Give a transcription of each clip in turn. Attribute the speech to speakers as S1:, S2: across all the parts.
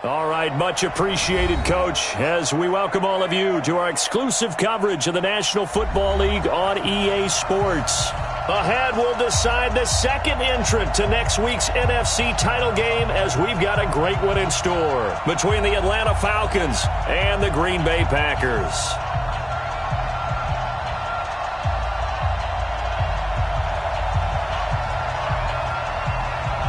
S1: All right, much appreciated, Coach, as we welcome all of you to our exclusive coverage of the National Football League on EA Sports. Ahead, we'll decide the second entrant to next week's NFC title game as we've got a great one in store between the Atlanta Falcons and the Green Bay Packers.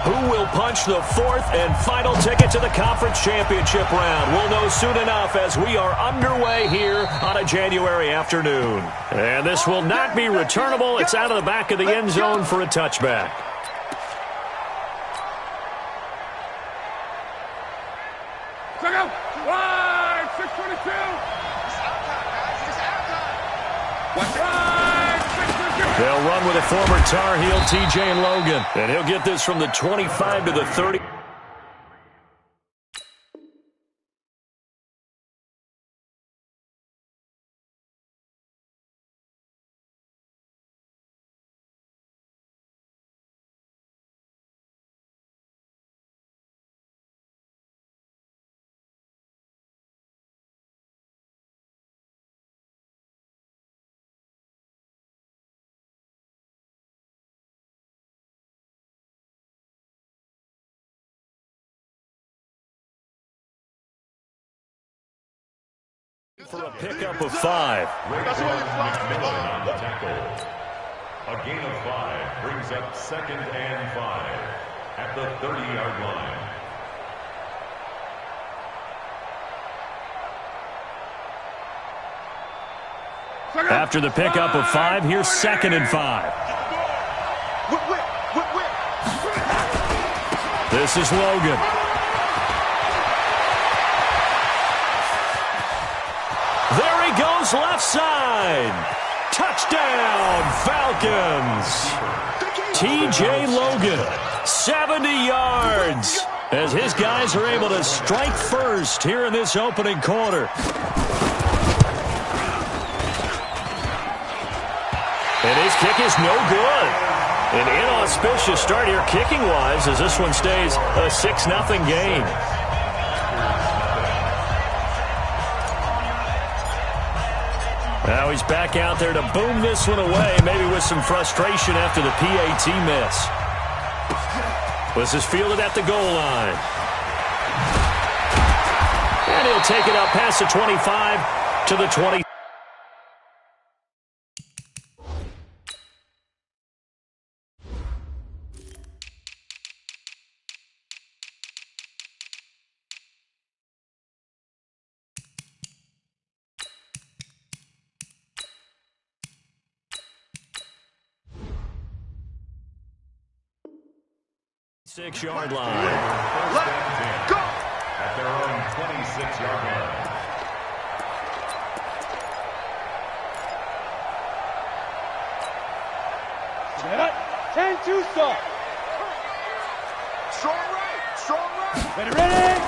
S1: Who will punch the fourth and final ticket to the conference championship round? We'll know soon enough as we are underway here on a January afternoon. And this will not be returnable. It's out of the back of the end zone for a touchback.
S2: Check out. Wide, 622.
S1: They'll run with a former Tar Heel, T.J. Logan. And he'll get this from the 25 to the 30. For a pickup of 5.
S3: A gain of 5 brings up 2nd and 5 at the 30-yard line.
S1: After the pickup of 5, here's 2nd and 5. This is Logan. There he goes, left side. Touchdown, Falcons. T.J. Logan, 70 yards, as his guys are able to strike first here in this opening quarter. And his kick is no good. An inauspicious start here kicking-wise as this one stays a 6-0 game. Now he's back out there to boom this one away, maybe with some frustration after the PAT miss. This is fielded at the goal line. And he'll take it up past the 25 to the 20. Six-yard line.
S3: Let's go! At their own 26-yard line.
S2: Set. 10-2 stop.
S3: Strong right.
S2: Ready.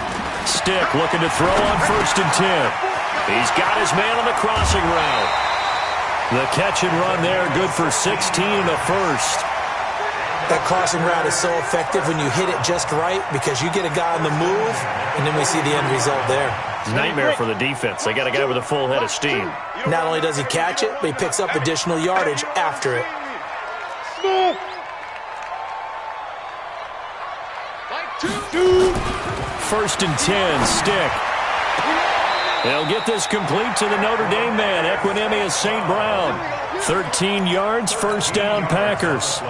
S1: Stick looking to throw on 1st and 10. He's got his man on the crossing route. The catch and run there, good for 16 and a first.
S4: That crossing route is so effective when you hit it just right because you get a guy on the move, and then we see the end result there.
S1: It's a nightmare for the defense. They got a guy with a full head of steam.
S4: Not only does he catch it, but he picks up additional yardage after it.
S2: Smooth.
S1: 1st and 10, Stick. They'll get this complete to the Notre Dame man, Equinemius St. Brown. 13 yards, 1st down, Packers.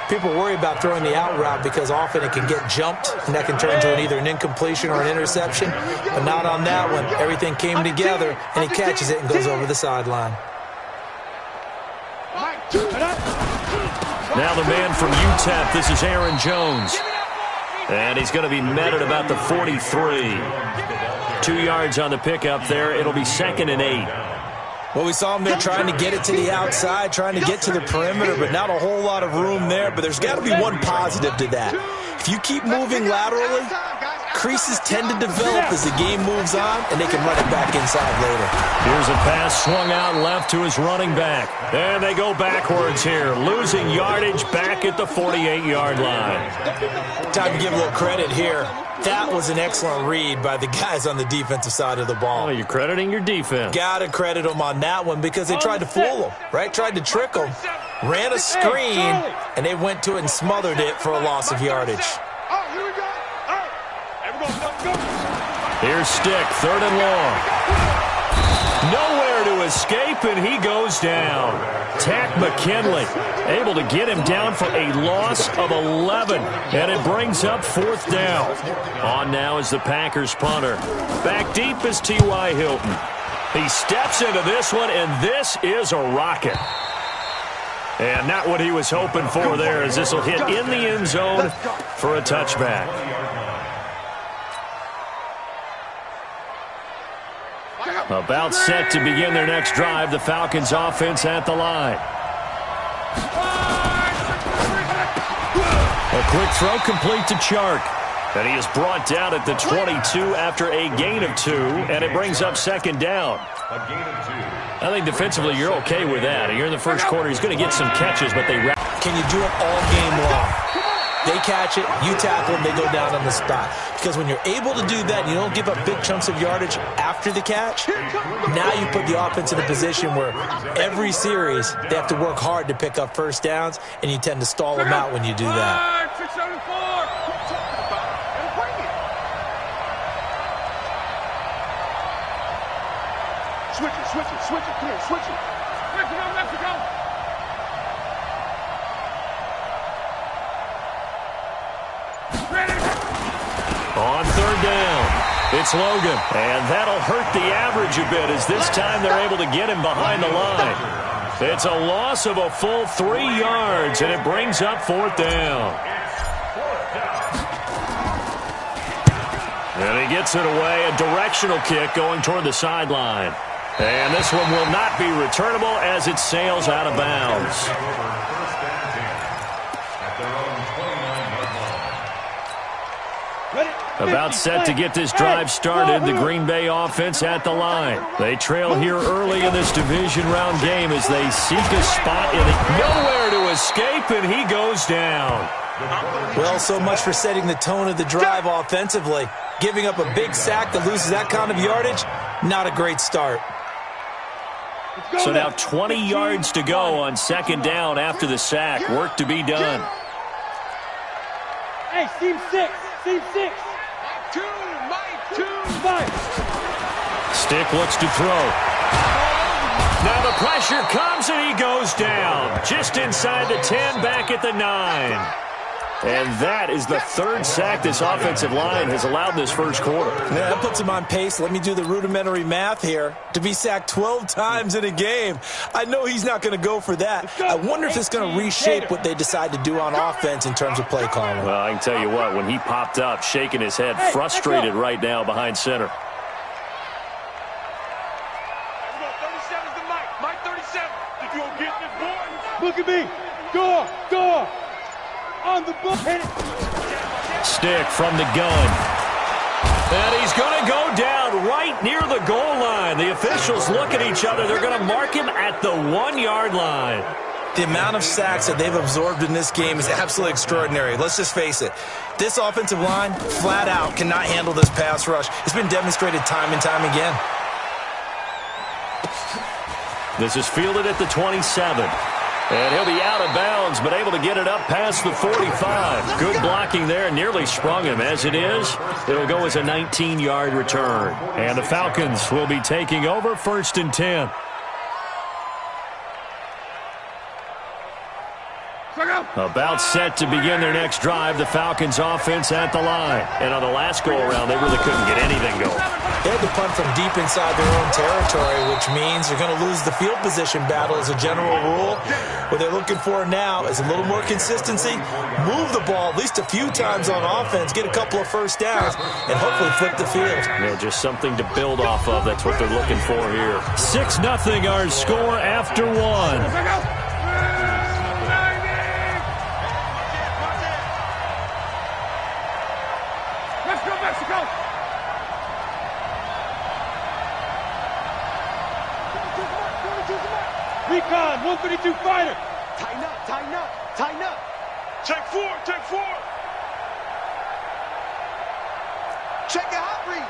S4: People worry about throwing the out route because often it can get jumped, and that can turn into either an incompletion or an interception. But not on that one. Everything came together, and he catches it and goes over the sideline.
S1: Now the man from UTEP, this is Aaron Jones. And he's going to be met at about the 43. 2 yards on the pickup there. It'll be 2nd and 8.
S4: Well, we saw him there trying to get it to the outside, trying to get to the perimeter, but not a whole lot of room there. But there's got to be one positive to that. If you keep moving laterally, creases tend to develop as the game moves on, and they can run it back inside later.
S1: Here's a pass swung out left to his running back. And they go backwards here, losing yardage back at the 48-yard line.
S4: Time to give a little credit here. That was an excellent read by the guys on the defensive side of the ball.
S1: Oh, you're crediting your defense.
S4: Got to credit them on that one because they tried to fool them, right? Tried to trick them. Ran a screen, and they went to it and smothered it for a loss of yardage.
S1: Here's Stick, 3rd and long. Nowhere to escape, and he goes down. Tack McKinley able to get him down for a loss of 11, and it brings up 4th down. On now is the Packers punter. Back deep is T.Y. Hilton. He steps into this one, and this is a rocket. And not what he was hoping for there, as this will hit in the end zone for a touchback. About set to begin their next drive, the Falcons offense at the line. A quick throw complete to Chark. And he is brought down at the 22 after a gain of 2, and it brings up 2nd down. I think defensively you're okay with that. You're in the first quarter. He's going to get some catches, but they wrap.
S4: Can you do it all game long? They catch it, you tackle them, they go down on the spot. Because when you're able to do that, you don't give up big chunks of yardage after the catch. Now you put the offense in a position where every series they have to work hard to pick up first downs, and you tend to stall them out when you do that.
S2: Switch it, come here, switch it. Mexico.
S1: On 3rd down, it's Logan. And that'll hurt the average a bit, as this time they're able to get him behind the line. It's a loss of a full 3 yards, and it brings up 4th down. And he gets it away, a directional kick going toward the sideline. And this one will not be returnable as it sails out of bounds. About set to get this drive started, the Green Bay offense at the line. They trail here early in this division round game as they seek a spot in it. Nowhere to escape, and he goes down.
S4: Well, so much for setting the tone of the drive offensively. Giving up a big sack that loses that kind of yardage, not a great start.
S1: So now 20 yards to go on 2nd down after the sack. Work to be done.
S2: Hey, team 6.
S1: Stick looks to throw. Now the pressure comes, and he goes down. Just inside the 10, back at the 9. And that is the 3rd sack this offensive line has allowed this first quarter.
S4: Yeah, that puts him on pace. Let me do the rudimentary math here. To be sacked 12 times in a game, I know he's not going to go for that. I wonder if it's going to reshape what they decide to do on offense in terms of play calling.
S1: Well, I can tell you what, when he popped up, shaking his head, frustrated right now behind center.
S2: 37's the Mike 37. If you don't get this boy, look at me. Go. On the book.
S1: Stick from the gun. And he's going to go down right near the goal line. The officials look at each other. They're going to mark him at the 1-yard line.
S4: The amount of sacks that they've absorbed in this game is absolutely extraordinary. Let's just face it. This offensive line, flat out, cannot handle this pass rush. It's been demonstrated time and time again.
S1: This is fielded at the 27. And he'll be out of bounds, but able to get it up past the 45. Good blocking there, nearly sprung him. As it is, it'll go as a 19-yard return. And the Falcons will be taking over 1st and 10. About set to begin their next drive, the Falcons offense at the line. And on the last go-around, they really couldn't get anything going.
S4: They had to punt from deep inside their own territory, which means they're going to lose the field position battle as a general rule. What they're looking for now is a little more consistency, move the ball at least a few times on offense, get a couple of first downs, and hopefully flip the field.
S1: Yeah, just something to build off of. That's what they're looking for here. 6-0 our score after 1.
S2: Mexico. 132 fighter.
S5: Tighten up, tighten up, tighten up.
S2: Check four, check four.
S5: Check your hot read.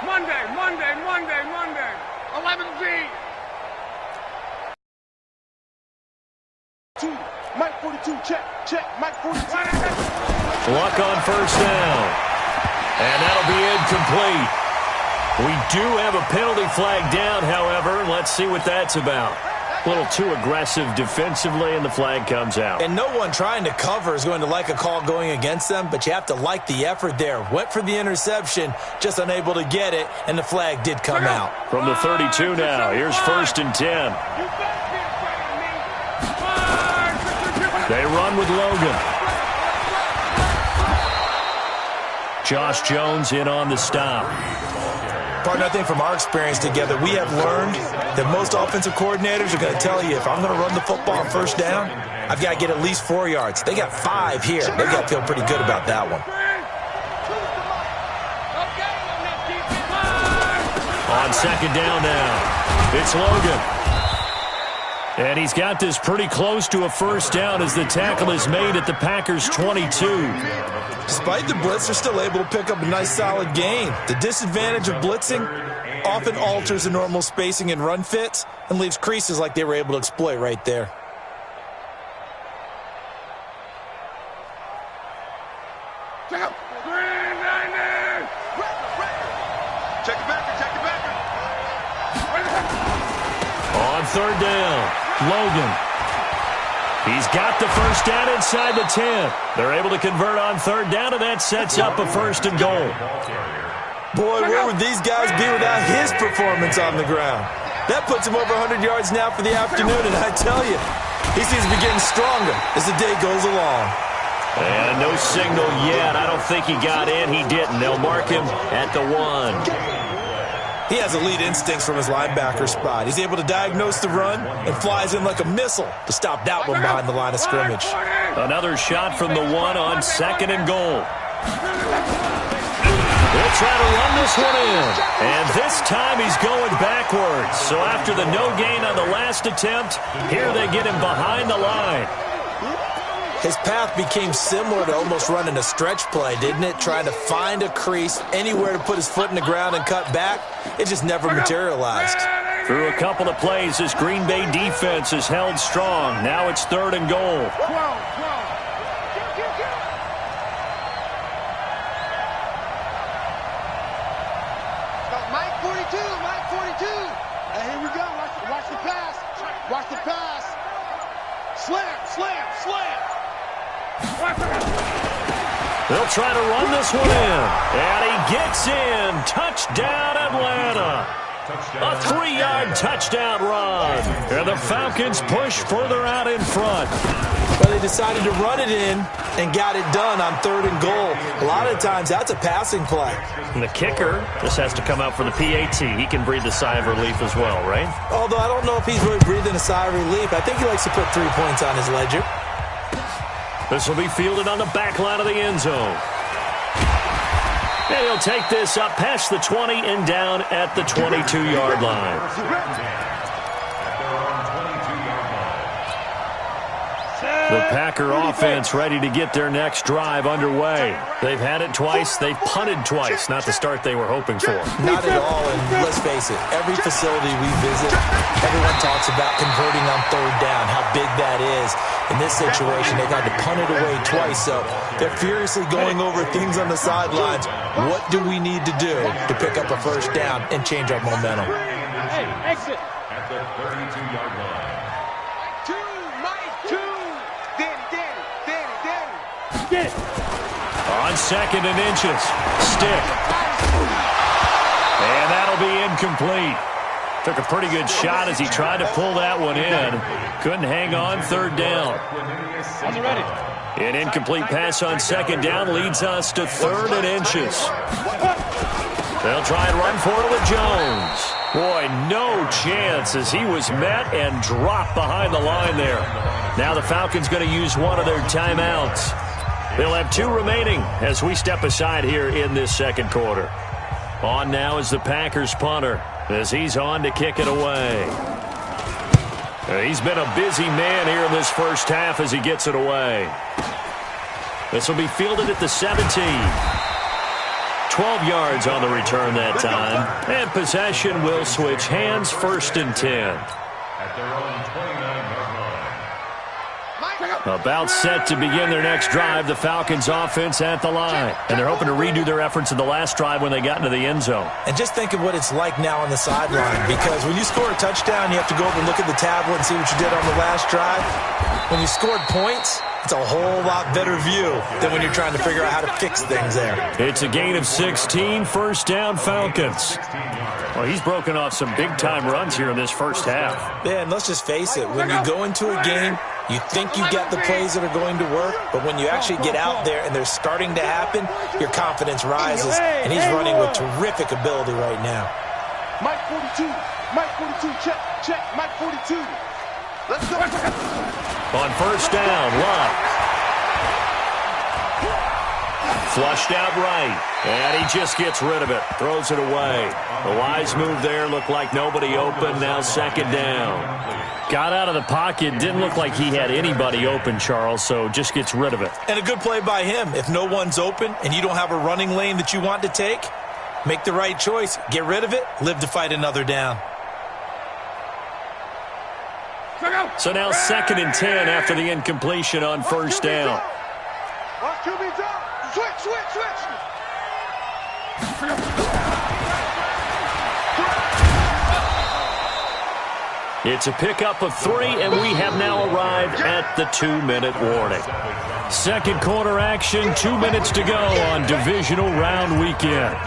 S2: Monday. 11G.
S5: 2, Mike 42, check, Mike 42.
S1: Luck on first down. And that'll be incomplete. We do have a penalty flag down, however. Let's see what that's about. A little too aggressive defensively, and the flag comes out.
S4: And no one trying to cover is going to like a call going against them, but you have to like the effort there. Went for the interception, just unable to get it, and the flag did come out.
S1: From the 32 now, here's 1st and 10. They run with Logan. Josh Jones in on the stop.
S4: Partner, I think from our experience together, we have learned that most offensive coordinators are going to tell you, if I'm going to run the football on first down, I've got to get at least 4 yards. They got 5 here. They've got to feel pretty good about that one.
S1: On 2nd down now, it's Logan. And he's got this pretty close to a first down as the tackle is made at the Packers' 22.
S4: Despite the blitz, they're still able to pick up a nice solid gain. The disadvantage of blitzing often alters the normal spacing and run fits and leaves creases like they were able to exploit right there.
S2: Check it back.
S1: On 3rd down, Logan. He's got the first down inside the 10. They're able to convert on 3rd down, and that sets up a 1st and goal.
S4: Boy, where would these guys be without his performance on the ground? That puts him over 100 yards now for the afternoon, and I tell you, he seems to be getting stronger as the day goes along.
S1: And no signal yet. I don't think he got in. He didn't. They'll mark him at the 1.
S4: He has elite instincts from his linebacker spot. He's able to diagnose the run and flies in like a missile to stop that one behind the line of scrimmage.
S1: Another shot from the 1 on 2nd and goal. They'll try to run this one in. And this time he's going backwards. So after the no gain on the last attempt, here they get him behind the line.
S4: His path became similar to almost running a stretch play, didn't it? Trying to find a crease, anywhere to put his foot in the ground and cut back. It just never materialized.
S1: Through a couple of plays, this Green Bay defense is held strong. Now it's 3rd and goal.
S5: Mike 42. And here we go. Watch the pass. Watch the pass. Slam.
S1: They'll try to run this one in. And he gets in. Touchdown, Atlanta. A 3-yard touchdown run. And the Falcons push further out in front.
S4: Well, they decided to run it in and got it done on 3rd and goal. A lot of times, that's a passing play.
S1: And the kicker just has to come out for the PAT. He can breathe a sigh of relief as well, right?
S4: Although I don't know if he's really breathing a sigh of relief. I think he likes to put 3 points on his ledger.
S1: This will be fielded on the back line of the end zone. And he'll take this up past the 20 and down at the 22-yard line. The Packer offense ready to get their next drive underway. They've had it twice. They've punted twice. Not the start they were hoping for.
S4: Not at all, and let's face it, every facility we visit, everyone talks about converting on 3rd down, how big that is. In this situation, they've had to punt it away twice, so they're furiously going over things on the sidelines. What do we need to do to pick up a first down and change our momentum?
S2: Hey, exit.
S3: At the 32-yard line.
S2: Get it.
S1: On 2nd and inches. Stick. And that'll be incomplete. Took a pretty good shot as he tried to pull that one in. Couldn't hang on 3rd down.
S2: On the ready.
S1: An incomplete pass on 2nd down leads us to 3rd and inches. They'll try and run for it with Jones. Boy, no chance as he was met and dropped behind the line there. Now the Falcons going to use one of their timeouts. They'll have 2 remaining as we step aside here in this 2nd quarter. On now is the Packers punter as he's on to kick it away. He's been a busy man here in this first half as he gets it away. This will be fielded at the 17. 12 yards on the return that time. And possession will switch hands, 1st and 10.
S3: At their own 29-yard line.
S1: About set to begin their next drive, the Falcons offense at the line. And they're hoping to redo their efforts in the last drive when they got into the end zone.
S4: And just think of what it's like now on the sideline, because when you score a touchdown, you have to go over and look at the tablet and see what you did on the last drive. When you scored points, it's a whole lot better view than when you're trying to figure out how to fix things there.
S1: It's a gain of 16, 1st down Falcons. Well, he's broken off some big-time runs here in this first half.
S4: Yeah, and let's just face it, when you go into a game, you think you got the plays that are going to work, but when you actually get out there and they're starting to happen, your confidence rises, and he's running with terrific ability right now.
S5: Mike 42, check, Mike 42. Let's go.
S1: On 1st down, Luck. Flushed out right, and he just gets rid of it, throws it away. The wise move there, looked like nobody open, now 2nd down. Got out of the pocket, didn't look like he had anybody open, Charles, so just gets rid of it.
S4: And a good play by him. If no one's open and you don't have a running lane that you want to take, make the right choice, get rid of it, live to fight another down.
S1: So now 2nd and 10 after the incompletion on 1st down.
S5: Switch.
S1: It's a pickup of 3, and we have now arrived at the 2-minute warning. 2nd quarter action, 2 minutes to go on divisional round weekend.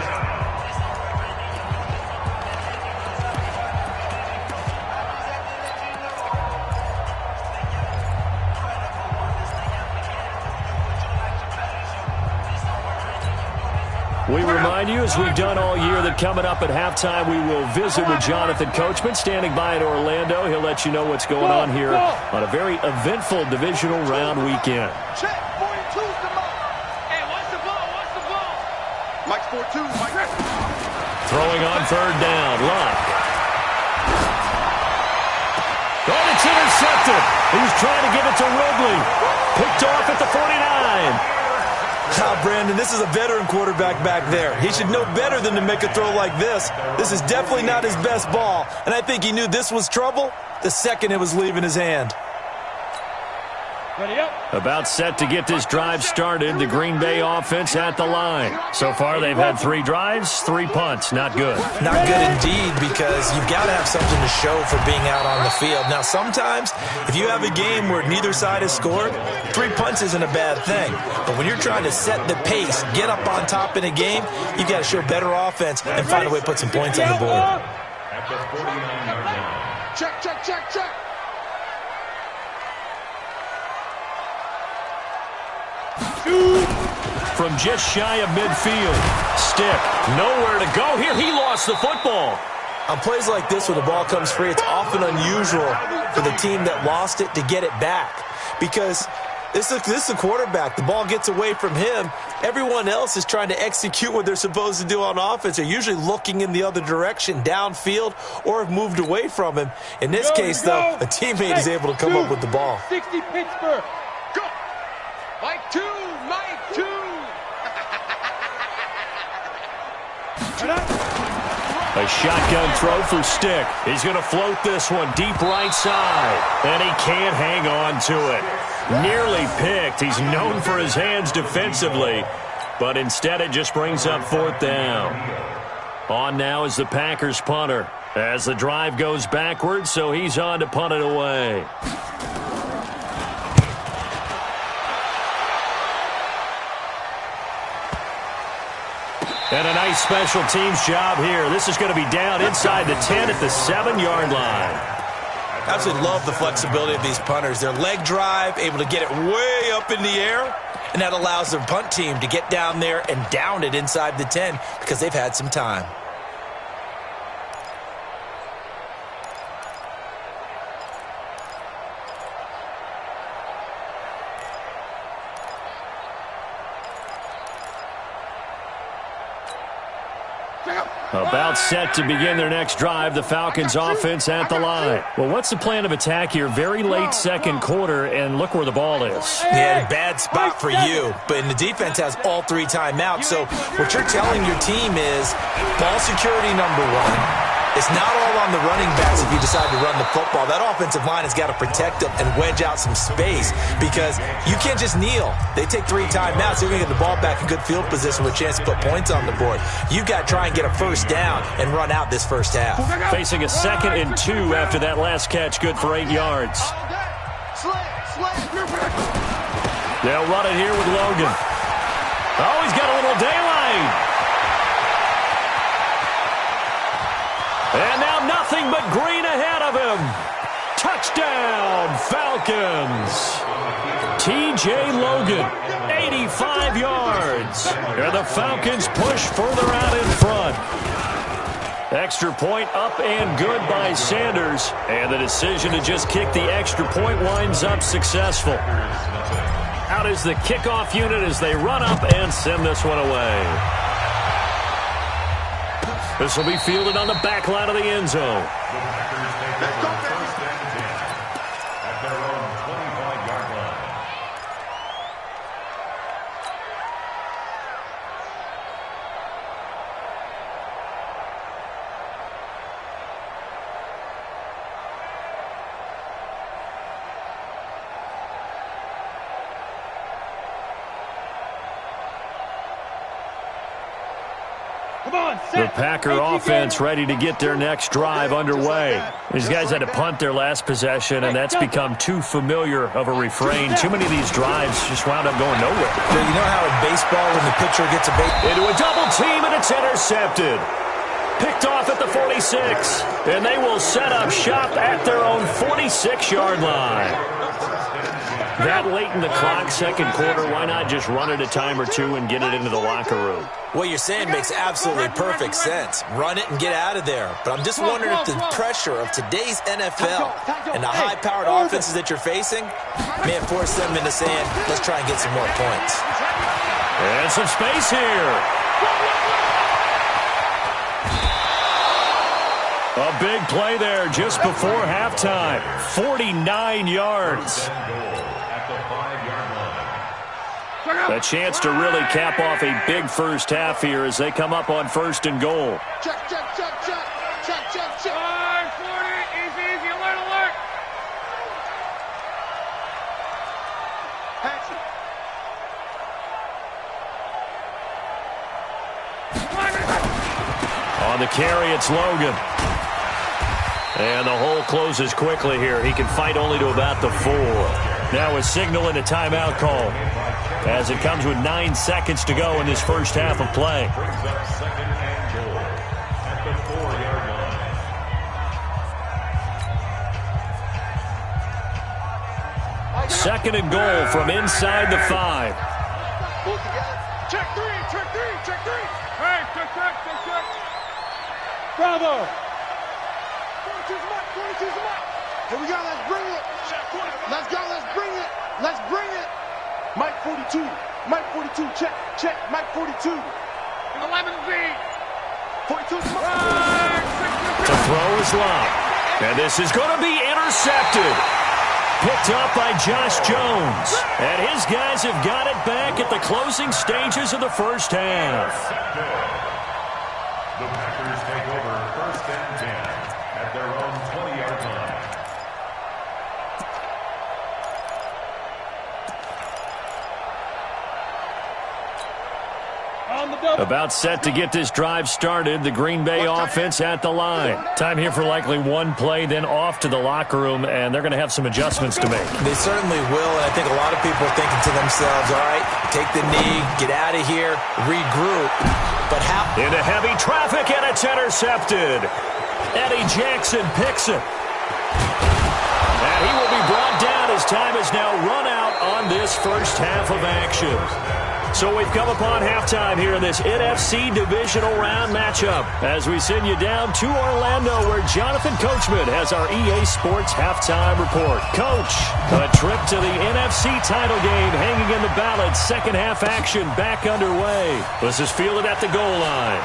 S1: We remind you, as we've done all year, that coming up at halftime, we will visit with Jonathan Coachman, standing by in Orlando. He'll let you know what's going on here on a very eventful divisional round weekend.
S5: Check, 42's the mark. Hey, what's the ball? Mike's 42, Mike.
S1: Throwing on 3rd down, Luck. Oh, it's intercepted. He was trying to give it to Ridley. Picked off at the 49.
S4: Now, Brandon, this is a veteran quarterback back there. He should know better than to make a throw like this. This is definitely not his best ball, and I think he knew this was trouble the second it was leaving his hand.
S5: Ready up.
S1: About set to get this drive started, the Green Bay offense at the line. So far, they've had 3 drives, 3 punts. Not good.
S4: Not good indeed, because you've got to have something to show for being out on the field. Now, sometimes, if you have a game where neither side has scored, 3 punts isn't a bad thing. But when you're trying to set the pace, get up on top in a game, you've got to show better offense and find a way to put some points on the board.
S3: At the 49-yard line.
S5: Check.
S1: From just shy of midfield. Stick, nowhere to go here. He lost the football.
S4: On plays like this, when the ball comes free, it's often unusual for the team that lost it to get it back. Because this is the quarterback. The ball gets away from him. Everyone else is trying to execute what they're supposed to do on offense. They're usually looking in the other direction, downfield, or have moved away from him. In this case, though, a teammate is able to come up with the ball.
S5: 60 Pittsburgh. Go. Mike 2.
S1: A shotgun throw for Stick. He's going to float this one deep right side. And he can't hang on to it. Nearly picked. He's known for his hands defensively. But instead it just brings up 4th down. On now is the Packers punter. As the drive goes backwards, so he's on to punt it away. And a nice special teams job here. This is going to be down inside the 10 at the 7-yard line.
S4: Absolutely love the flexibility of these punters. Their leg drive, able to get it way up in the air, and that allows their punt team to get down there and down it inside the 10 because they've had some time.
S1: About set to begin their next drive, the Falcons offense at the line. Well, what's the plan of attack here? Very late second quarter, and look where the ball is.
S4: Yeah, bad spot for you, but the defense has all 3 timeouts. So what you're telling your team is ball security number 1. It's not all on the running backs if you decide to run the football. That offensive line has got to protect them and wedge out some space because you can't just kneel. They take 3 timeouts. They're going to get the ball back in good field position with a chance to put points on the board. You've got to try and get a first down and run out this first half.
S1: Facing a 2nd and 2 after that last catch, good for 8 yards. They'll run it here with Logan. Oh, he's got a little daylight. And now nothing but green ahead of him. Touchdown, Falcons. T.J. Logan, 85 yards. And the Falcons push further out in front. Extra point up and good by Sanders. And the decision to just kick the extra point winds up successful. Out is the kickoff unit as they run up and send this one away. This will be fielded on the back line of the end zone.
S3: At their own 25-yard line.
S1: The Packer offense ready to get their next drive underway. These guys had to punt their last possession, and that's become too familiar of a refrain. Too many of these drives just wound up going nowhere.
S4: You know how in baseball when the pitcher gets a base...
S1: Into a double team, and it's intercepted. Picked off at the 46, and they will set up shop at their own 46-yard line. That late in the clock, second quarter, why not just run it a time or two and get it into the locker room?
S4: What you're saying makes absolutely perfect sense. Run it and get out of there. But I'm just wondering if the pressure of today's NFL and the high-powered offenses that you're facing may have forced them into saying, let's try and get some more points.
S1: And some space here. A big play there just before halftime. 49 yards. A chance to really cap off a big first half here as they come up on 1st and goal.
S5: Check. 40, easy, alert. Action.
S1: On the carry, it's Logan. And the hole closes quickly here. He can fight only to about the 4. Now a signal and a timeout call as it comes with 9 seconds to go in this first half of play.
S3: Brings up 2nd and goal at the 4-yard line.
S1: 2nd and goal from inside the 5.
S5: Pull together. Check 3.
S2: Hey, check. Bravo.
S5: 42's the mark. Here we go, let's bring it. Let's go, let's bring it. Mike 42, check, Mike 42.
S2: 11B.
S5: 42's the mark.
S1: The throw is long. And this is going to be intercepted. Picked up by Josh Jones. And his guys have got it back at the closing stages of the first half.
S3: The Packers take over 1st and 10 at their own 20-yard line.
S1: About set to get this drive started. The Green Bay offense at the line. Time here for likely one play, then off to the locker room, and they're going to have some adjustments to make.
S4: They certainly will, and I think a lot of people are thinking to themselves, all right, take the knee, get out of here, regroup. But how?
S1: Into heavy traffic, and it's intercepted. Eddie Jackson picks it. And he will be brought down as time has now run out on this first half of action. So we've come upon halftime here in this NFC divisional round matchup as we send you down to Orlando where Jonathan Coachman has our EA Sports halftime report. Coach, a trip to the NFC title game hanging in the balance. Second half action back underway. This is fielded at the goal line.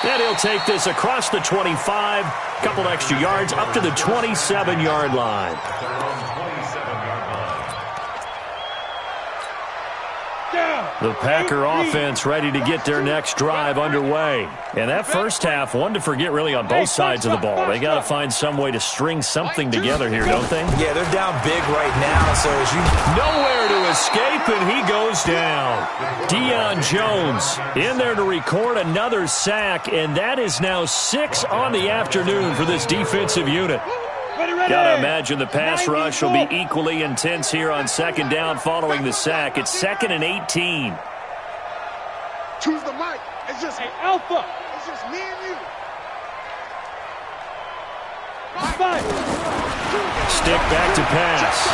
S1: And he'll take this across the 25, couple extra yards, up to the 27-yard line. The Packer offense ready to get their next drive underway. And that first half, one to forget really on both sides of the ball. They got to find some way to string something together here, don't they?
S4: Yeah, they're down big right now, so as you...
S1: Nowhere to escape, and he goes down. Deion Jones in there to record another sack, and that is now 6 on the afternoon for this defensive unit. Got to imagine the pass rush will be equally intense here on second down following the sack. It's 2nd and 18.
S5: Choose the mic. It's just
S2: Alpha.
S5: It's just me and you.
S1: Stick back to pass.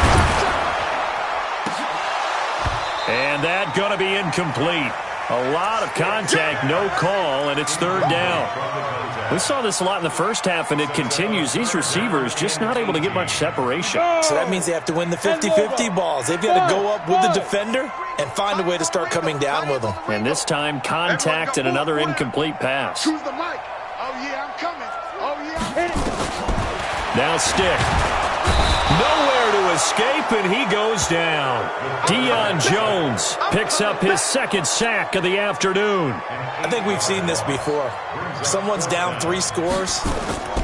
S1: And that going to be incomplete. A lot of contact, no call, and it's 3rd down. We saw this a lot in the first half, and it continues. These receivers just not able to get much separation.
S4: So that means they have to win the 50-50 balls. They've got to go up with the defender and find a way to start coming down with them.
S1: And this time, contact and another incomplete pass.
S5: Choose the mic. Oh, yeah, I'm coming. Oh, yeah.
S1: Now stick. Nowhere to escape, and he goes down. Deion Jones picks up his 2nd sack of the afternoon.
S4: I think we've seen this before. Someone's down 3 scores.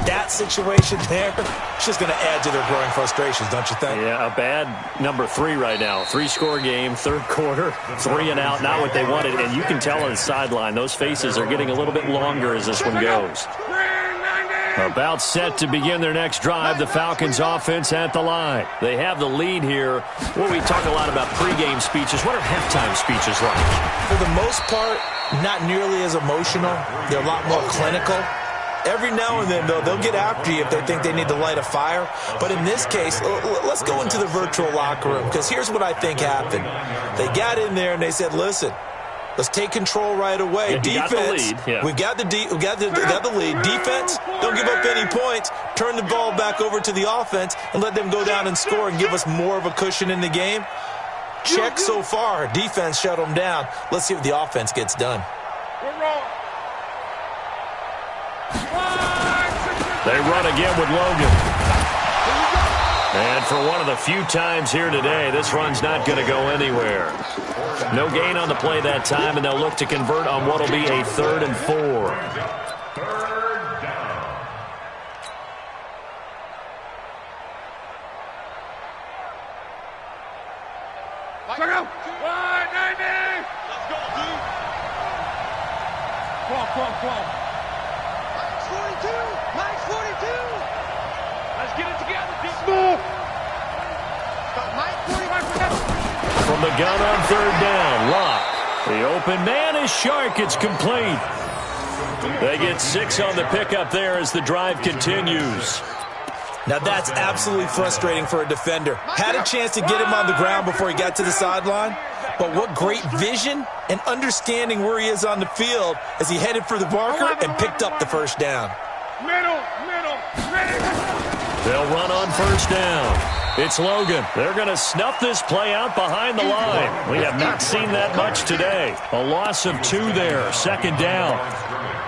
S4: That situation there, it's just going to add to their growing frustrations, don't you think?
S1: Yeah, a bad number 3 right now. 3-score game, 3rd quarter, 3 and out, not what they wanted. And you can tell on the sideline, those faces are getting a little bit longer as this one goes. About set to begin their next drive, the Falcons offense at the line. They have the lead here. Well, we talk a lot about pregame speeches. What are halftime speeches like?
S4: For the most part, not nearly as emotional. They're a lot more clinical. Every now and then, though, they'll get after you if they think they need to light a fire. But in this case, let's go into the virtual locker room, because here's what I think happened. They got in there and they said, listen, let's take control right away.
S1: Yeah,
S4: defense,
S1: we
S4: got the lead. Defense, don't give up any points. Turn the ball back over to the offense and let them go down and score and give us more of a cushion in the game. Check so far. Defense shut them down. Let's see if the offense gets done.
S1: They run again with Logan. And for one of the few times here today, this run's not going to go anywhere. No gain on the play that time, and they'll look to convert on what will be a 3rd and 4.
S3: 3rd down.
S2: Check out. 190. Let's go, dude. Come on.
S5: Max 42. Max 42.
S2: Let's get it together. Smooth.
S5: Mike 45.
S1: From the gun on 3rd down, Locke. The open man is Shark. It's complete. They get 6 on the pickup there as the drive continues.
S4: Now that's absolutely frustrating for a defender. Had a chance to get him on the ground before he got to the sideline, but what great vision and understanding where he is on the field as he headed for the marker and picked up the 1st down.
S2: Middle.
S1: They'll run on 1st down. It's Logan. They're going to snuff this play out behind the line. We have not seen that much today. A loss of 2 there, 2nd down.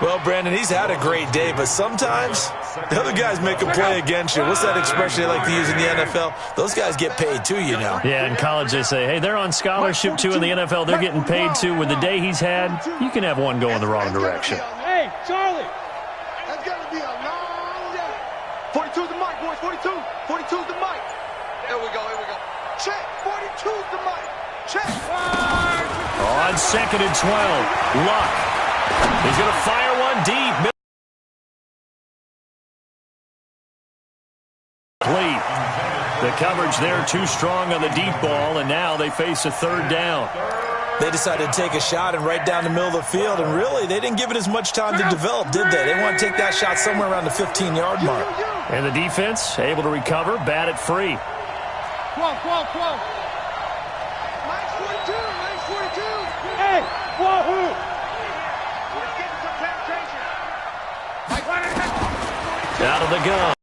S4: Well, Brandon, he's had a great day, but sometimes the other guys make a play against you. What's that expression they like to use in the NFL? Those guys get paid too, you know.
S1: Yeah, in college they say, hey, they're on scholarship too. In the NFL, they're getting paid too. With the day he's had, you can have one go in the wrong direction.
S2: Hey, Charlie.
S5: That's got to be a long day. 42's the mic, boys. 42. 42's the mic. Here we go. Check. 42's the mic. Check.
S1: On 2nd and 12, Luck. He's going to fire one deep. The coverage there too strong on the deep ball, and now they face a 3rd down.
S4: They decided to take a shot and right down the middle of the field, and really, they didn't give it as much time to develop, did they? They want to take that shot somewhere around the 15-yard mark.
S1: And the defense able to recover, bat it free.
S2: Come on.
S5: Max 42.
S2: Hey, wahoo.
S5: We're getting some penetration.
S1: Out of the gun.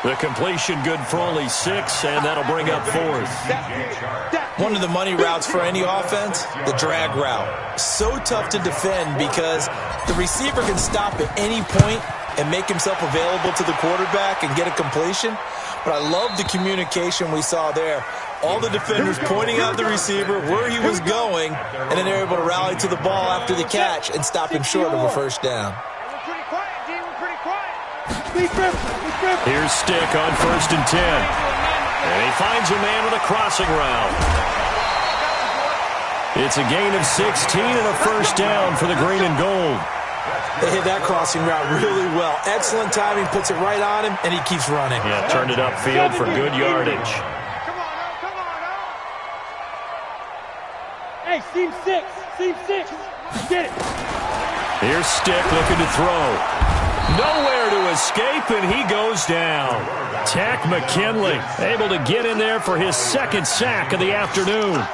S1: The completion good for only 6, and that'll bring up 4th.
S4: One of the money routes for any offense, the drag route. So tough to defend because the receiver can stop at any point and make himself available to the quarterback and get a completion. But I love the communication we saw there. All the defenders pointing out the receiver where he was going, and then they're able to rally to the ball after the catch and stop him short of a first down.
S1: Here's Stick on 1st and 10. And he finds a man with a crossing route. It's a gain of 16 and a first down for the green and gold.
S4: They hit that crossing route really well. Excellent timing, puts it right on him, and he keeps running.
S1: Yeah, turned it upfield for good yardage.
S2: Hey, seam 6. Seam 6. Get it.
S1: Here's Stick looking to throw. Nowhere to escape, and he goes down. Tack McKinley able to get in there for his 2nd sack of the afternoon.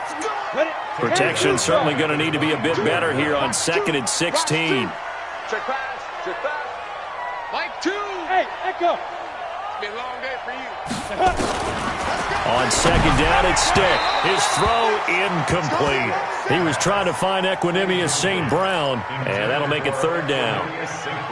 S1: Protection certainly going to need to be a bit better here on 2nd and 16.
S5: Check pass. Check pass. Mike 2.
S2: Hey, Echo.
S5: It's been a long day for you.
S1: On 2nd down, it's Stick. His throw incomplete. He was trying to find Equanimous St. Brown, and that'll make it 3rd down.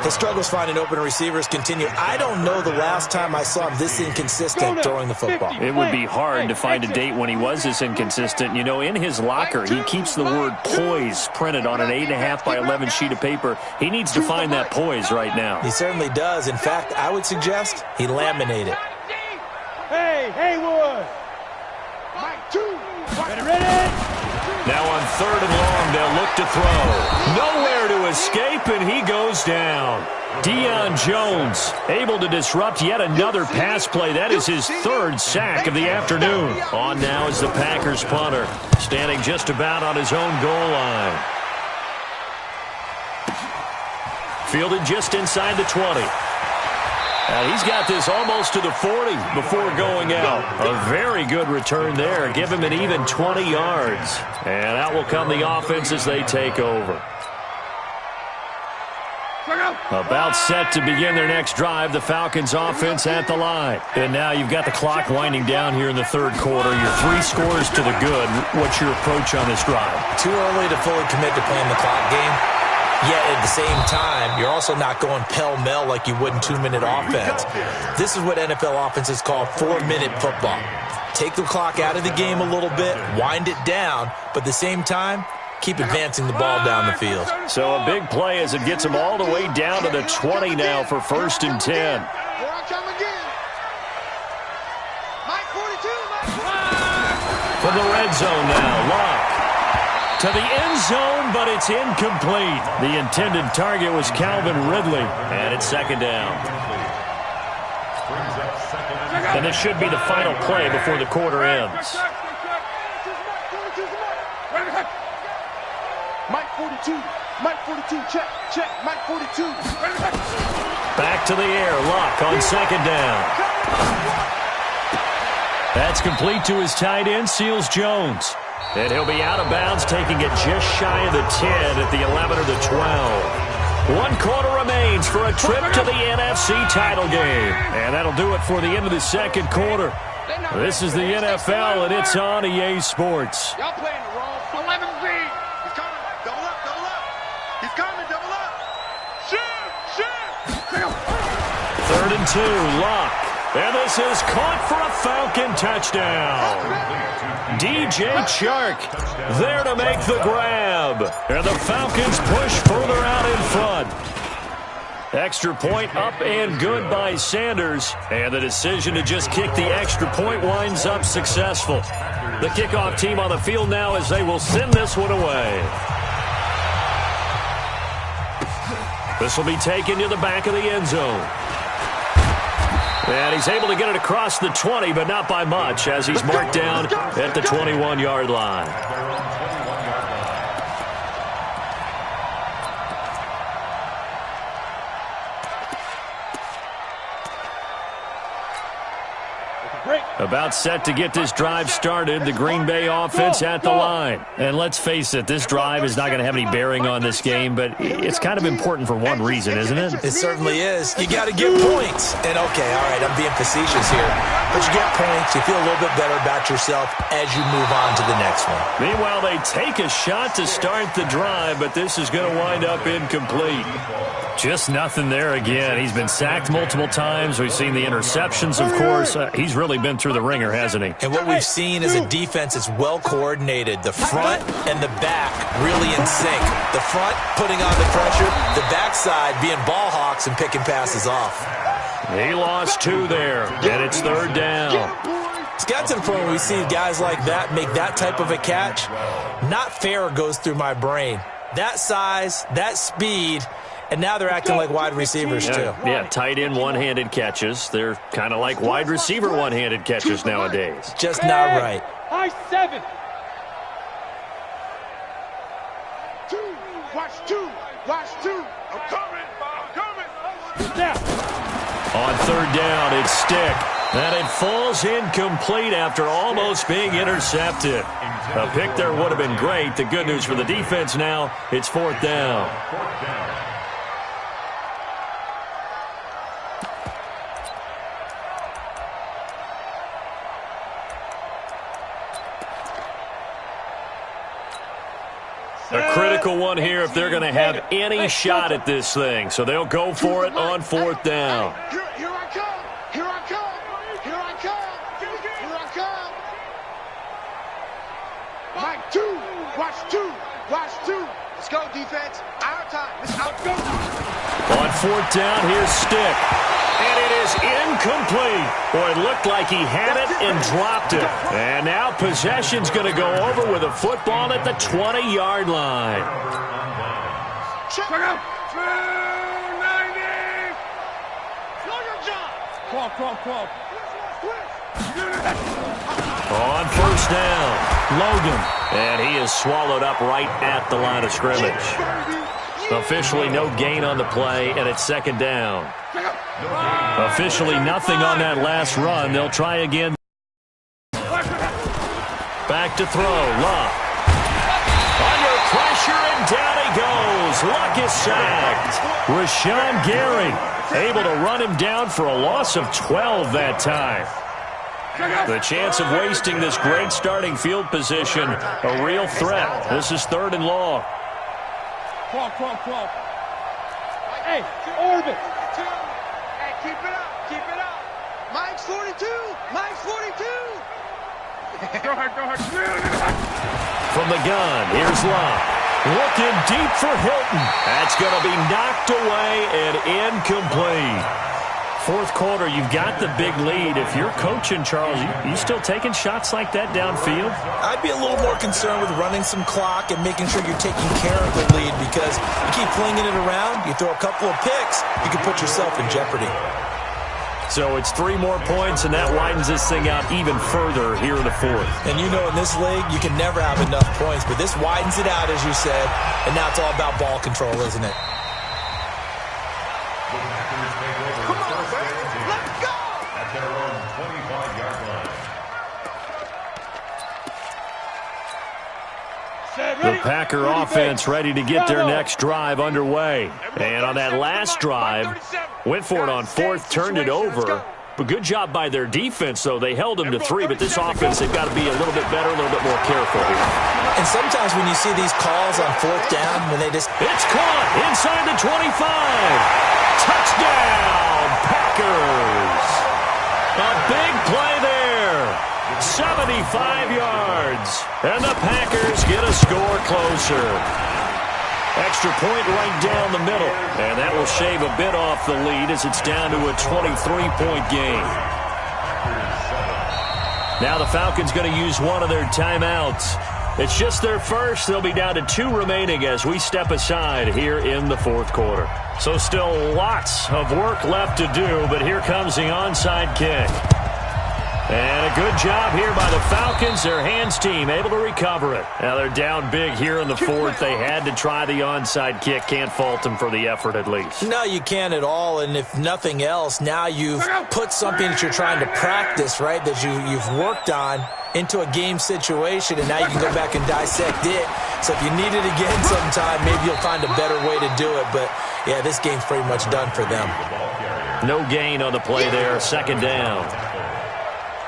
S4: His struggles finding open receivers continue. I don't know the last time I saw him this inconsistent throwing the football.
S1: It would be hard to find a date when he was this inconsistent. You know, in his locker, he keeps the word poise printed on an 8.5 by 11 sheet of paper. He needs to find that poise right now.
S4: He certainly does. In fact, I would suggest he laminate it.
S2: Hey, Haywood.
S5: Mike 2.
S2: Ready?
S1: Now on 3rd and long, they'll look to throw. Nowhere to escape, and he goes down. Deion Jones able to disrupt yet another pass play. That is his 3rd sack of the afternoon. On now is the Packers punter, standing just about on his own goal line. Fielded just inside the 20. He's got this almost to the 40 before going out. A very good return there. Give him an even 20 yards. And out will come the offense as they take over. About set to begin their next drive, the Falcons offense at the line. And now you've got the clock winding down here in the 3rd quarter. Your 3 scores to the good. What's your approach on this drive?
S4: Too early to fully commit to playing the clock game. Yet at the same time, you're also not going pell-mell like you would in 2-minute offense. This is what NFL offenses call 4-minute football. Take the clock out of the game a little bit, wind it down, but at the same time, keep advancing the ball down the field.
S1: So a big play as it gets them all the way down to the 20 now for 1st and 10.
S5: Here I come again. Mike 42.
S1: From the red zone now, Locke. To the end zone, but it's incomplete. The intended target was Calvin Ridley, and it's 2nd down. And this should be the final play before the quarter ends.
S5: Mike 42. Mike 42. Check. Check. Mike 42.
S1: Back to the air. Locke on 2nd down. That's complete to his tight end, Seals Jones. And he'll be out of bounds, taking it just shy of the 10 at the 11 or the 12. 1 quarter remains for a trip to the NFC title game. And that'll do it for the end of the 2nd quarter. This is the NFL, and it's on EA Sports.
S5: Y'all playing the wrong 11 Z. He's coming. Double up. Double up. He's coming. Double up. Shoot. Shoot.
S1: 3rd and 2, Locke. And this is caught for a Falcon touchdown. DJ Chark there to make the grab. And the Falcons push further out in front. Extra point up and good by Sanders. And the decision to just kick the extra point winds up successful. The kickoff team on the field now as they will send this one away. This will be taken to the back of the end zone. And he's able to get it across the 20, but not by much, as he's marked down at the 21-yard line. About set to get this drive started, the Green Bay offense at the line. And let's face it, this drive is not going to have any bearing on this game, but it's kind of important for one reason, isn't it?
S4: It certainly is. You got to get points. And, okay, all right, I'm being facetious here. But you get points, you feel a little bit better about yourself as you move on to the next one.
S1: Meanwhile, they take a shot to start the drive, but this is going to wind up incomplete. Just nothing there again. He's been sacked multiple times. We've seen the interceptions, of course. He's really been through the ringer, hasn't he?
S4: And what we've seen is a defense that's well coordinated. The front and the back really in sync. The front putting on the pressure, the backside being ball hawks and picking passes off.
S1: He lost 2 there, and it's 3rd down.
S4: It's got to the point where we see guys like that make that type of a catch. Not fair goes through my brain. That size, that speed, and now they're acting like wide receivers, too.
S1: Yeah, tight end one-handed catches. They're kind of like wide receiver one-handed catches nowadays.
S4: Just not right.
S2: High 7.
S5: 2. Watch 2. Watch 2. I'm coming.
S2: Now.
S1: On 3rd down, it's Stick. And it falls incomplete after almost being intercepted. A pick there would have been great. The good news for the defense now, it's 4th down. A critical one here if they're going to have any shot at this thing. So they'll go for it on 4th down.
S5: Here I come. Here I come. Here I come. Here I come. Mike 2. Watch 2. Watch 2. Let's go, defense. Our time. Let's go.
S1: On 4th down, here's Stick. And it is incomplete. Boy, it looked like he had it and dropped it. And now possession's going to go over with a football at the 20-yard line.
S2: Check out. 290. Slow your job. Call.
S1: On 1st down, Logan. And he is swallowed up right at the line of scrimmage. Officially no gain on the play, and it's 2nd down. Officially nothing on that last run. They'll try again. Back to throw. Luck. Under pressure, and down he goes. Luck is sacked. Rashawn Gary able to run him down for a loss of 12 that time. The chance of wasting this great starting field position, a real threat. This is 3rd and long.
S2: Call. Hey, orbit.
S5: Hey, keep it up. Mike's 42. Mike's 42.
S2: Go ahead.
S1: From the gun, here's Love. Looking deep for Hilton. That's going to be knocked away and incomplete. 4th quarter, you've got the big lead. If you're coaching, Charles, you still taking shots like that downfield?
S4: I'd be a little more concerned with running some clock and making sure you're taking care of the lead, because you keep flinging it around, you throw a couple of picks, you can put yourself in jeopardy.
S1: So it's 3 more points, and that widens this thing out even further here in the 4th.
S4: And you know in this league, you can never have enough points, but this widens it out, as you said, and now it's all about ball control, isn't it?
S1: The Packer offense ready to get their next drive underway. And on that last drive, went for it on 4th, turned it over. But good job by their defense, though. They held them to 3, but this offense, they've got to be a little bit better, a little bit more careful here.
S4: And sometimes when you see these calls on 4th down, when they just...
S1: It's caught inside the 25. Touchdown, Packers. A big play there. 75 yards. And the Packers get a score closer. Extra point right down the middle. And that will shave a bit off the lead as it's down to a 23-point game. Now the Falcons going to use one of their timeouts. It's just their first. They'll be down to 2 remaining as we step aside here in the 4th quarter. So still lots of work left to do, but here comes the onside kick. And a good job here by the Falcons. Their hands team able to recover it. Now they're down big here in the fourth. They had to try the onside kick. Can't fault them for the effort at least.
S4: No, you can't at all. And if nothing else, now you've put something that you're trying to practice, right, that you've worked on into a game situation, and now you can go back and dissect it. So if you need it again sometime, maybe you'll find a better way to do it. But, yeah, this game's pretty much done for them.
S1: No gain on the play there. Second down.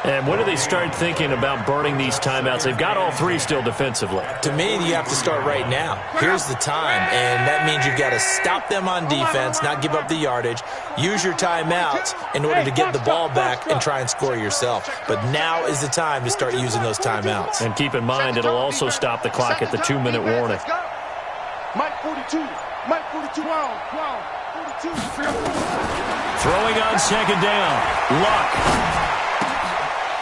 S1: And when do they start thinking about burning these timeouts? They've got all three still defensively.
S4: To me, you have to start right now. Here's the time, and that means you've got to stop them on defense, not give up the yardage, use your timeouts in order to get the ball back and try and score yourself. But now is the time to start using those timeouts.
S1: And keep in mind, it'll also stop the clock at the 2-minute warning.
S5: Mike 42. Mike 42. 42.
S1: Throwing on second down. Luck.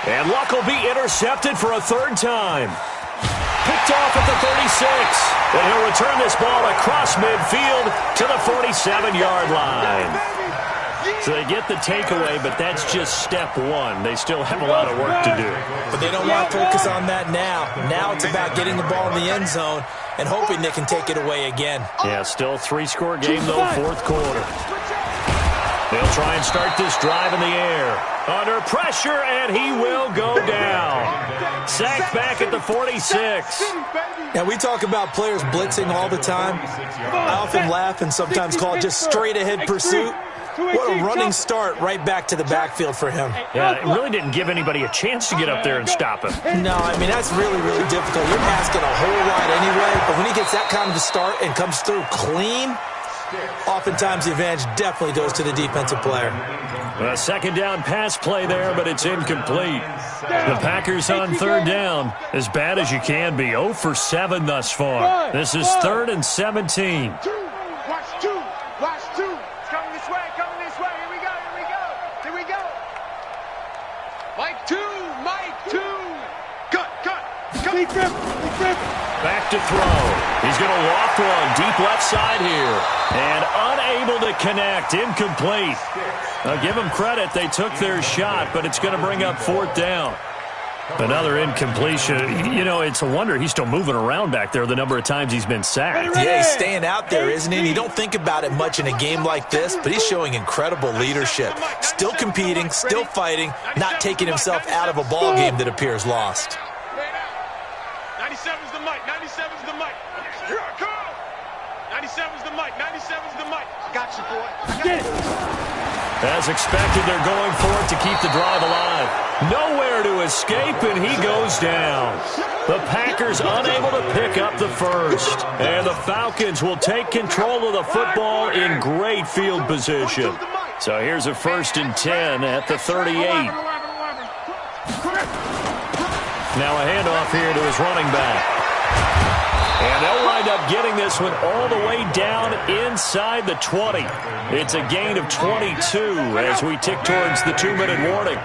S1: And Luck will be intercepted for a third time. Picked off at the 36. And he'll return this ball across midfield to the 47-yard line. So they get the takeaway, but that's just step one. They still have a lot of work to do.
S4: But they don't want to focus on that now. Now it's about getting the ball in the end zone and hoping they can take it away again.
S1: Yeah, still 3-score game, though, fourth quarter. They'll try and start this drive in the air. Under pressure, and he will go down. Sacked back at the 46.
S4: Now, we talk about players blitzing all the time. I often laugh and sometimes call it just straight-ahead pursuit. What a running start right back to the backfield for him.
S1: Yeah, it really didn't give anybody a chance to get up there and stop him.
S4: No, I mean, that's really, really difficult. You're asking a whole lot anyway, but when he gets that kind of a start and comes through clean, oftentimes the advantage definitely goes to the defensive player.
S1: A second down pass play there, but it's incomplete. The Packers on third down, as bad as you can be. 0 for 7 thus far. This is 3rd and 17.
S5: Watch two. Watch two. It's coming this way. Coming this way. Here we go. Here we go. Here we go. Mike 2. Mike 2. Cut. Big grip.
S1: Back to throw. He's going to loft one deep left side here. And unable to connect. Incomplete. Now give them credit. They took their shot, but it's going to bring up 4th down. Another incompletion. You know, it's a wonder he's still moving around back there the number of times he's been sacked.
S4: Yeah, he's staying out there, isn't he? And you don't think about it much in a game like this, but he's showing incredible leadership. Still competing, still fighting, not taking himself out of a ball game that appears lost.
S5: 97's the mic. 97's the mic. Here I come. 97's the mic. 97's the mic. Got you, boy.
S1: As expected, they're going for it to keep the drive alive. Nowhere to escape, and he goes down. The Packers unable to pick up the first. And the Falcons will take control of the football in great field position. So here's a 1st and 10 at the 38. Now a handoff here to his running back. And they'll wind up getting this one all the way down inside the 20. It's a gain of 22 as we tick towards the 2-minute warning.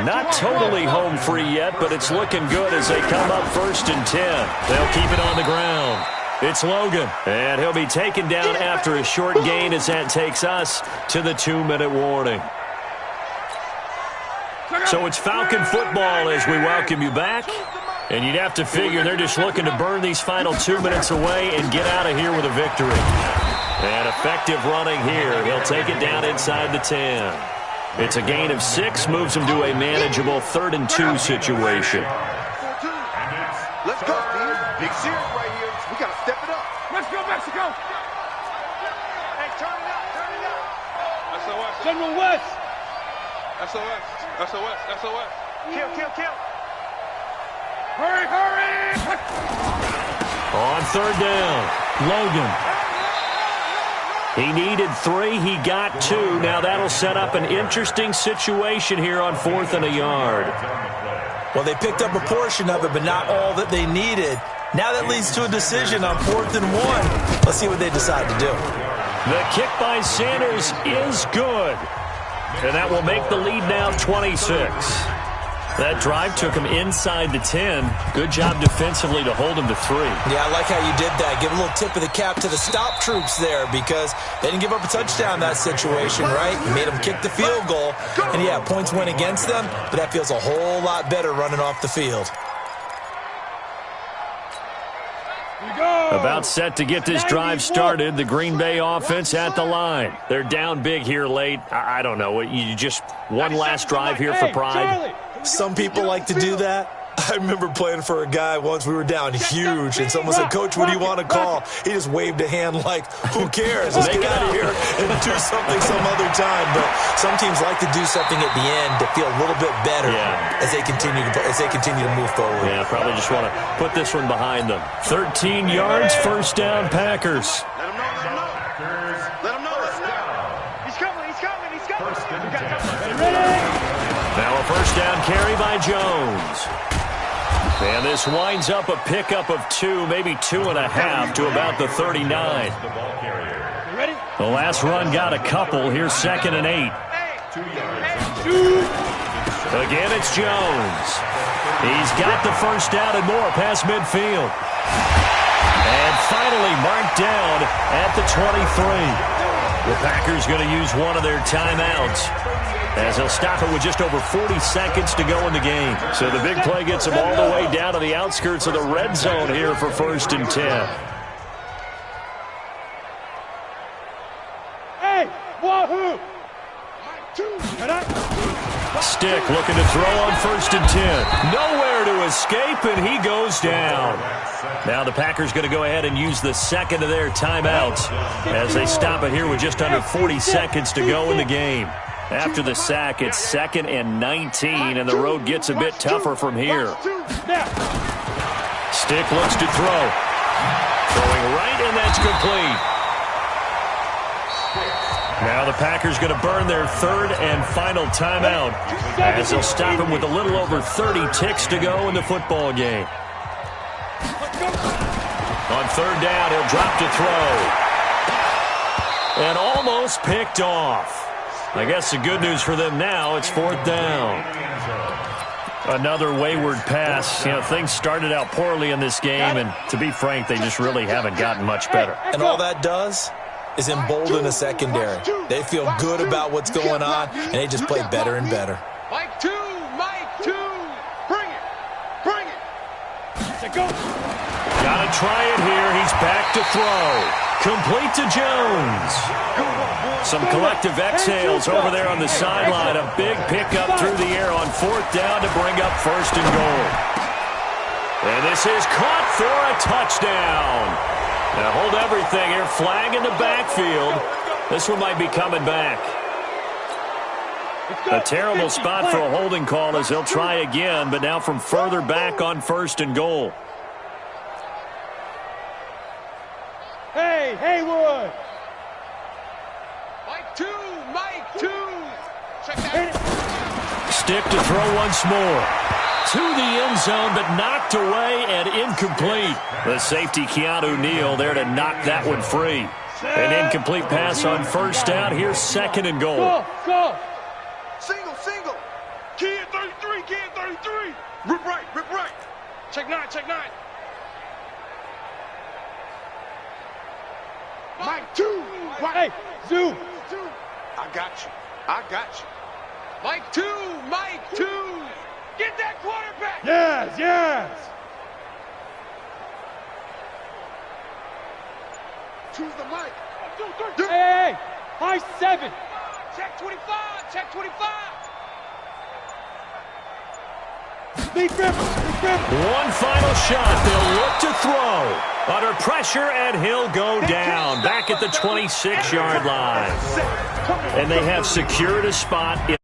S1: Not totally home free yet, but it's looking good as they come up 1st and 10. They'll keep it on the ground. It's Logan, and he'll be taken down after a short gain as that takes us to the 2-minute warning. So it's Falcon football as we welcome you back. And you'd have to figure they're just looking to burn these final 2 minutes away and get out of here with a victory. And effective running here. He'll take it down inside the 10. It's a gain of 6, moves him to a manageable 3rd and 2 situation.
S5: Let's go, dude. Big series right here. We got to step it up. Let's go, Mexico. Hey, turn it up. SOS. General West. SOS. Kill. Hurry!
S1: On 3rd down, Logan. He needed 3. He got 2. Now that'll set up an interesting situation here on 4th and a yard.
S4: Well, they picked up a portion of it, but not all that they needed. Now that leads to a decision on 4th and 1. Let's see what they decide to do.
S1: The kick by Sanders is good. And that will make the lead now 26. That drive took him inside the 10. Good job defensively to hold him to 3.
S4: Yeah, I like how you did that. Give a little tip of the cap to the stop troops there because they didn't give up a touchdown in that situation, right? You made them kick the field goal. And, yeah, points went against them, but that feels a whole lot better running off the field.
S1: About set to get this drive started. The Green Bay offense at the line. They're down big here late. I don't know. You just one last drive here for pride.
S4: Some people like to do that. I remember playing for a guy once. We were down huge, and someone said, "Coach, what do you want to call?" He just waved a hand like, "Who cares? Let's get out of here and do something some other time." But some teams like to do something at the end to feel a little bit better as they continue to move forward.
S1: Yeah, probably just want to put this one behind them. 13 yards, first down, Packers.
S5: Let him know. He's coming.
S1: Now a first down carry by Jones. And this winds up a pickup of 2, maybe 2.5 to about the 39. The last run got a couple. Here's 2nd and 8. Again, it's Jones. He's got the first down and more past midfield. And finally marked down at the 23. The Packers going to use one of their timeouts, as they'll stop it with just over 40 seconds to go in the game. So the big play gets them all the way down to the outskirts of the red zone here for 1st and 10.
S2: Hey, wahoo!
S1: Stick looking to throw on 1st and 10. Nowhere to escape, and he goes down. Now the Packers going to go ahead and use the second of their timeouts as they stop it here with just under 40 seconds to go in the game. After the sack, it's 2nd and 19, and the road gets a bit tougher from here. Stick looks to throw. Throwing right, and that's complete. Now the Packers going to burn their 3rd and final timeout as they'll stop him with a little over 30 ticks to go in the football game. On 3rd down, he'll drop to throw. And almost picked off. I guess the good news for them now, it's 4th down. Another wayward pass. Things started out poorly in this game, and to be frank, they just really haven't gotten much better.
S4: And all that does is embolden a secondary. They feel good about what's going on, and they just play better and better.
S5: Mike 2. Bring it.
S1: Gotta try it here. He's back to throw. Complete to Jones. Some collective exhales over there on the sideline. A big pickup through the air on 4th down to bring up 1st and goal. And this is caught for a touchdown. Now hold everything here. Flag in the backfield. This one might be coming back. A terrible spot for a holding call as they'll try again, but now from further back on 1st and goal.
S2: Hey, Haywood!
S5: Mike 2. Check that.
S1: Stick to throw once more. To the end zone, but knocked away and incomplete. The safety, Keanu Neal, there to knock that one free. An incomplete pass on 1st down. Here's 2nd and goal.
S2: Go!
S5: Single. Key at 33. Rip right. Check 9. Mike 2.
S2: Hey, Zoo!
S5: I got you. Mike 2. Get that quarterback.
S2: Yes!
S5: Choose the mic.
S2: Hey! High 7!
S5: Check 25.
S2: Lead grip!
S1: One final shot. They'll look to throw. Under pressure, and he'll go down. Back at the 26-yard line. And they have secured a spot in